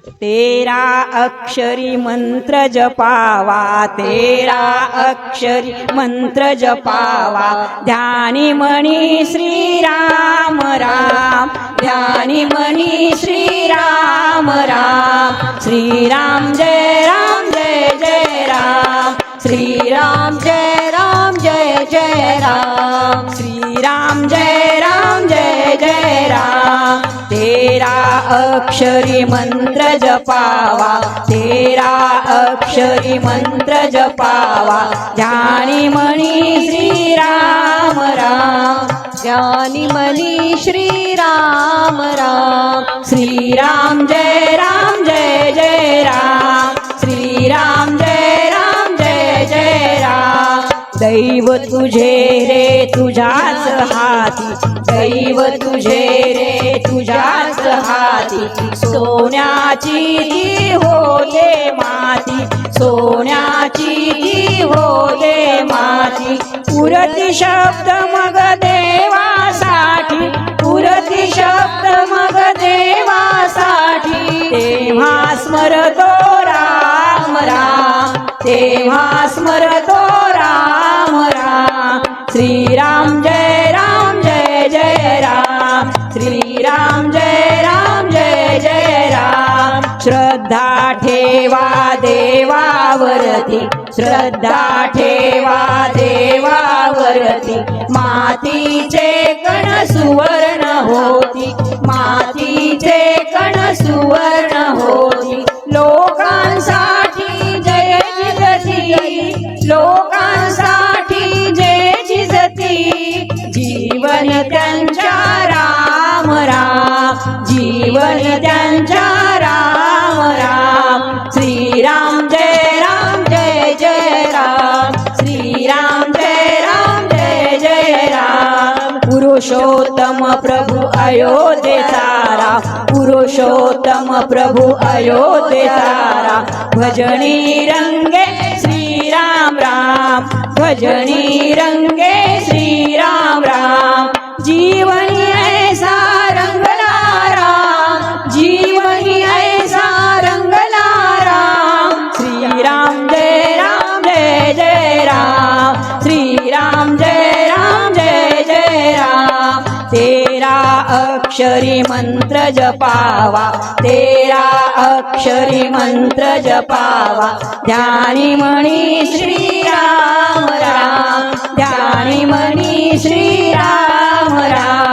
तेरा अक्षरी मंत्र जपावा, तेरा अक्षरी मंत्र जपावा, ध्यानी मणी श्री राम राम, ध्यानी मणी श्री राम राम, श्री राम जय राम जय जय राम, श्री राम जय राम जय जय राम, श्री राम जय राम जय जय राम। तेरा अक्षरी मंत्र जपावा, तेरा अक्षरी मंत्र जपावा, ध्यानी मणी श्री राम राम, ध्यानी मणी श्री राम राम, श्री राम जय जय राम, श्री राम जय जय राम। दैव तुझे रे तुझ्याच हाती, दैव तुझे रे तुझ्याच हाती, सोन्याची ती होते माती, सोन्याची ती होते माती। पुरती शब्द मग देवासाठी, पुरती शब्द मग देवासाठी, तेव्हा स्मरतो राम राम, तेव्हा स्मरतो राम राम। श्री राम जय जय राम, श्री राम जय जय राम। श्रद्धा ठेवा देवावरती, श्रद्धा ठेवा देवावरती, मातीचे कण सुवर्ण होती, मातीचे कण सुवर्ण होती। लोकांसाठी जय जिजती, लोकांसाठी जय जिजती, जीवन त्यांच्या राम राम, जीवन त्यांच्या राम राम। श्री राम जय जय राम, श्री राम जय जय राम। पुरुषोत्तम प्रभु अयोध्येचा राम, पुरुषोत्तम प्रभु अयोध्येचा राम। भजनी रंगे श्री राम राम, भजनी रंगे श्री राम राम। जीवनी ऐसा रंगला राम, जीवनी ऐसा रंगला राम। श्री राम जय जय राम, श्री राम जय जय राम। तेरा अक्षरी मंत्र जपावा, तेरा अक्षरी मंत्र जपावा, ध्यानी मणी श्री राम राम, ध्यानी मणी श्री राम राम।